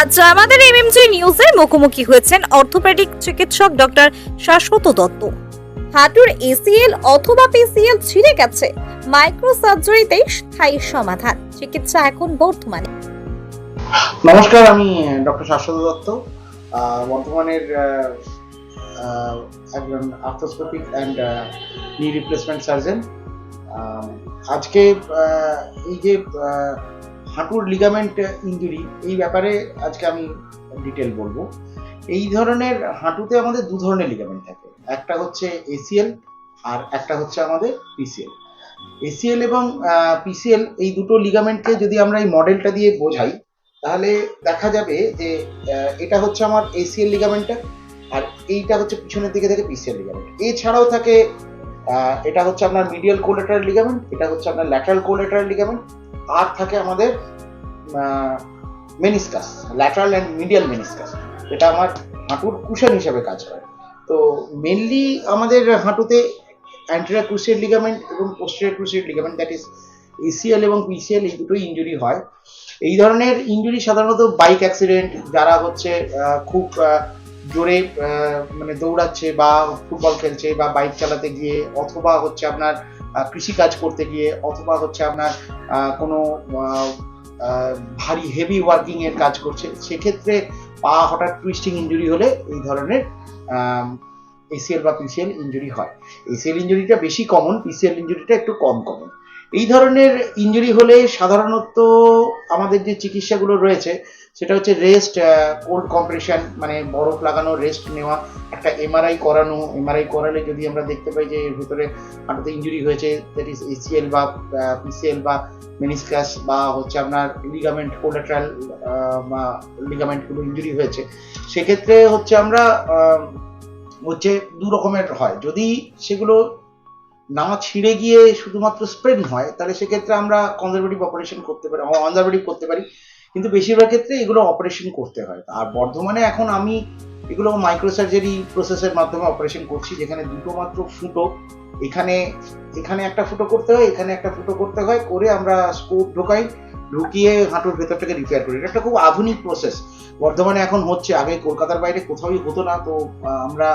আজ আমাদের এমএমজি নিউজে মুখোমুখি হয়েছেন অর্থোপেডিক চিকিৎসক ডক্টর শাশ্বত দত্ত। হাঁটুর এসিএল অথবা পিসিএল ছিঁড়ে গেছে, মাইক্রো সার্জারিতেই স্থায়ী সমাধান। চিকিৎসা এখন বর্তমানে। নমস্কার, আমি ডক্টর শাশ্বত দত্ত, বর্ধমানের একজন আর্থ্রোস্কোপিক অ্যান্ড নি রিপ্লেসমেন্ট সার্জন। আজকে এই যে হাঁটুর লিগামেন্ট ইনজুরি, এই ব্যাপারে আজকে আমি ডিটেল বলবো। এই ধরনের হাঁটুতে আমাদের দু ধরনের লিগামেন্ট থাকে, একটা হচ্ছে এসিএল আর একটা হচ্ছে আমাদের পিসিএল। এসিএল এবং পিসিএল এই দুটো লিগামেন্টকে যদি আমরা এই মডেলটা দিয়ে বোঝাই, তাহলে দেখা যাবে যে এটা হচ্ছে আমার এসিএল লিগামেন্টটা, আর এইটা হচ্ছে পিছনের দিকে থাকে পিসিএল লিগামেন্ট। এছাড়াও থাকে এটা হচ্ছে আপনার মিডিয়াল কোলেটারাল লিগামেন্ট, এটা হচ্ছে আপনার ল্যাটারাল কোলেটারাল লিগামেন্ট, আর থাকে আমাদের meniscus, lateral and medial meniscus, এটা আমার হাঁটুর কুশন হিসেবে কাজ করে। তো মেনলি আমাদের হাঁটুতে অ্যান্টেরিয়র ক্রুসিয়েট লিগামেন্ট এবং posterior cruciate ligament, that is ACL এবং পিসিএল, এই দুটোই ইনজুরি হয়। এই ধরনের ইনজুরি সাধারণত বাইক অ্যাক্সিডেন্ট, যারা হচ্ছে খুব জোরে মানে দৌড়াচ্ছে বা ফুটবল খেলছে বা বাইক চালাতে গিয়ে, অথবা হচ্ছে আপনার কৃষিকাজ করতে গিয়ে, অথবা হচ্ছে আপনার কোনো ভারী হেভি ওয়ার্কিং এর কাজ করছে, সেক্ষেত্রে পা হঠাৎ টুইস্টিং ইনজুরি হলে এই ধরনের এসিএল বা পিসিএল ইনজুরি হয়। এসিএল ইনজুরিটা বেশি কমন, পিসিএল ইনজুরিটা একটু কম কমন। এই ধরনের ইনজুরি হলে সাধারণত আমাদের যে চিকিৎসাগুলো রয়েছে সেটা হচ্ছে রেস্ট, কোল্ড কম্প্রেশন, মানে বরফ লাগানো, রেস্ট নেওয়া, একটা এমআরআই করানো। এমআরআই করালে যদি আমরা দেখতে পাই যে এর ভিতরে হাঁটুতে ইনজুরি হয়েছে, দ্যাট ইজ এসিএল বা পিসিএল বা মেনিসকাস বা হচ্ছে আপনার লিগামেন্ট, কোলাটারাল বা লিগামেন্টগুলো ইনজুরি হয়েছে, সেক্ষেত্রে হচ্ছে আমরা হচ্ছে দু রকমের হয়। যদি সেগুলো না ছিঁড়ে গিয়ে শুধুমাত্র স্প্রেন হয়, তাহলে সেক্ষেত্রে আমরা কনজারভেটিভ অপারেশন করতে পারি, কনজারভেটিভ করতে পারি, কিন্তু বেশিরভাগ ক্ষেত্রে এগুলো অপারেশন করতে হয়। আর বর্ধমানে এখন আমি এগুলো মাইক্রো সার্জারি প্রসেসের মাধ্যমে অপারেশন করছি, যেখানে দুটো মাত্র ফুটো, এখানে এখানে একটা ফুটো করতে হয়, এখানে একটা ফুটো করতে হয়, করে আমরা স্কোপ ঢোকাই, ঢুকিয়ে হাঁটুর ভেতরটাকে রিপেয়ার করি। এটা একটা খুব আধুনিক প্রসেস, বর্ধমানে এখন হচ্ছে, আগে কলকাতার বাইরে কোথাওই হতো না। তো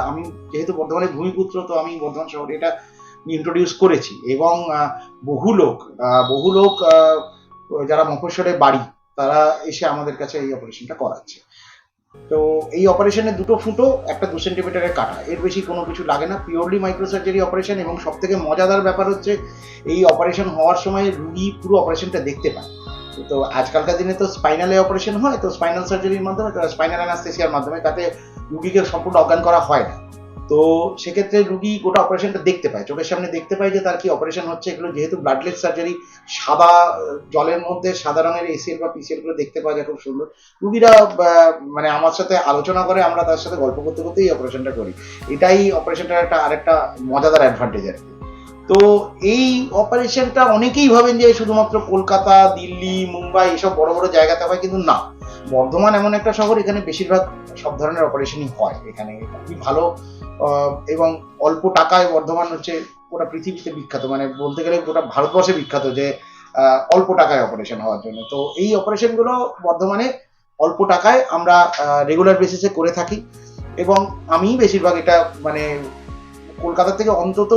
আমি যেহেতু বর্ধমানের ভূমিপুত্র, তো আমি বর্ধমান শহরে এটা ইন্ট্রোডিউস করেছি, এবং বহু লোক যারা মফস্বলে বাড়ি, তারা এসে আমাদের কাছে এই অপারেশনটা করাচ্ছে। তো এই অপারেশনে দুটো ফুটো, একটা 2 সেন্টিমিটারের কাটা, এর বেশি কোনো কিছু লাগে না, পিওরলি মাইক্রো সার্জারি অপারেশন। এবং সব থেকে মজাদার ব্যাপার হচ্ছে এই অপারেশন হওয়ার সময় রুগী পুরো অপারেশনটা দেখতে পায়। তো আজকালকার দিনে তো স্পাইনালে অপারেশন হয়, তো স্পাইনাল সার্জারির মাধ্যমে, স্পাইনাল অ্যানাস্থেসিয়ার মাধ্যমে, তাতে রুগীকে সম্পূর্ণ অজ্ঞান করা হয় না। তো সেক্ষেত্রে রুগী গোটা অপারেশনটা দেখতে পায়, চোখের সামনে দেখতে পায় যে তার কি অপারেশন হচ্ছে। এগুলো যেহেতু ব্লাডলেস সার্জারি, সাদা জলের মধ্যে সাদা রঙের এসিএল বা পিসিএল গুলো দেখতে পাওয়া যায় খুব সুন্দর। রুগীরা মানে আমার সাথে আলোচনা করে, আমরা তার সাথে গল্প করতে করতে এই অপারেশনটা করি। এটাই অপারেশনটার আরেকটা মজাদার অ্যাডভান্টেজ আর কি। তো এই অপারেশনটা অনেকেই ভাবেন যে শুধুমাত্র কলকাতা, দিল্লি, মুম্বাই এসব বড় বড় জায়গাতে হয়, কিন্তু না, বর্ধমান এমন একটা শহর, এখানে বেশিরভাগ সব ধরনের অপারেশনই হয়। এখানে খুবই ভালো এবং অল্প টাকায় বর্ধমান হচ্ছে গোটা পৃথিবীতে বিখ্যাত, মানে বলতে গেলে গোটা ভারতবর্ষে বিখ্যাত যে অল্প টাকায় অপারেশন হওয়ার জন্য। তো এই অপারেশনগুলো বর্ধমানে অল্প টাকায় আমরা রেগুলার বেসিসে করে থাকি, এবং আমি বেশিরভাগ এটা মানে কলকাতা থেকে অন্তত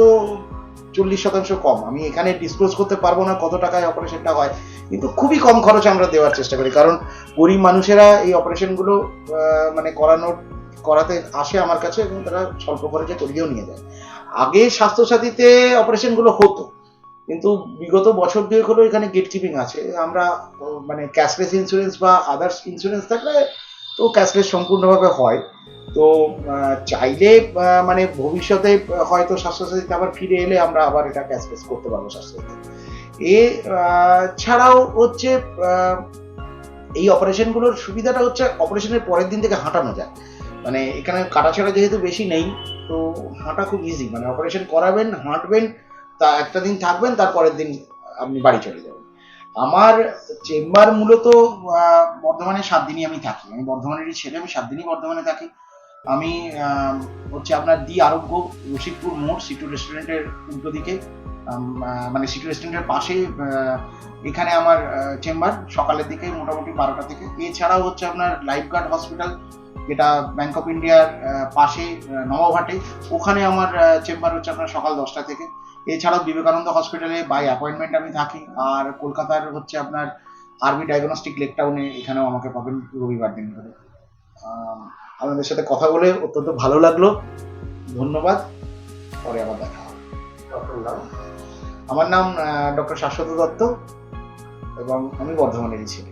40% কম। আমি এখানে ডিসক্লোজ করতে পারবো না কত টাকায় অপারেশনটা হয়, কিন্তু খুবই কম খরচে আমরা দেওয়ার চেষ্টা করি, কারণ গরিব মানুষেরা এই অপারেশনগুলো মানে করাতে আসে আমার কাছে, এবং তারা স্বল্প খরচে করিয়েও নিয়ে যায়। আগে স্বাস্থ্যসাথীতে অপারেশনগুলো হতো, কিন্তু বিগত বছর দুয়েক হলো এখানে গেট কিপিং আছে। আমরা মানে ক্যাশলেস ইন্স্যুরেন্স বা আদার্স ইন্স্যুরেন্স থাকলে তো ক্যাশলেস সম্পূর্ণভাবে হয়। তো চাইলে মানে ভবিষ্যতে হয়তো স্বাস্থ্যসাথীতে আবার ফিরে এলে আমরা আবার এটা ক্যাশলেস করতে পারবো স্বাস্থ্যসাথী। এ ছাড়াও হচ্ছে এই অপারেশনগুলোর সুবিধাটা হচ্ছে অপারেশনের পরের দিন থেকে হাঁটানো যায়, মানে এখানে কাটাছাড়া যেহেতু বেশি নেই, তো হাঁটা খুব ইজি। মানে অপারেশন করাবেন, হাঁটবেন, তা একটা দিন থাকবেন, তারপরের দিন আপনি বাড়ি চলে যাবেন। আমার চেম্বার মূলত বর্ধমানে 7 দিনই আমি থাকি। আমি বর্ধমানেরই ছেলে, আমি 7 দিনই বর্ধমানে থাকি। আমি হচ্ছে আপনার দি আরোগ্য, রসিকপুর মোড়, সিটু রেস্টুরেন্টের উল্টো দিকে মানে সিটি রেস্টুরেন্টের পাশেই এখানে আমার চেম্বার, সকালের দিকে মোটামুটি 12টা থেকে। এছাড়াও হচ্ছে আপনার লাইফ গার্ড হসপিটাল, যেটা ব্যাংক অফ ইন্ডিয়ার পাশে নবাবহাটে, ওখানে আমার চেম্বার হচ্ছে আপনার সকাল 10টা থেকে। এছাড়াও বিবেকানন্দ হসপিটালে বাই অ্যাপয়েন্টমেন্ট আমি থাকি। আর কলকাতার হচ্ছে আপনার আরবি ডায়াগনস্টিক লেক টাউনে, এখানেও আমাকে পাবেন রবিবার দিন করে। আপনাদের সাথে কথা বলে অত্যন্ত ভালো লাগলো, ধন্যবাদ। পরে আবার দেখা হবে। আপনার নাম? আমার নাম ডক্টর শাশ্বত দত্ত এবং আমি বর্ধমানেরই ছেলে।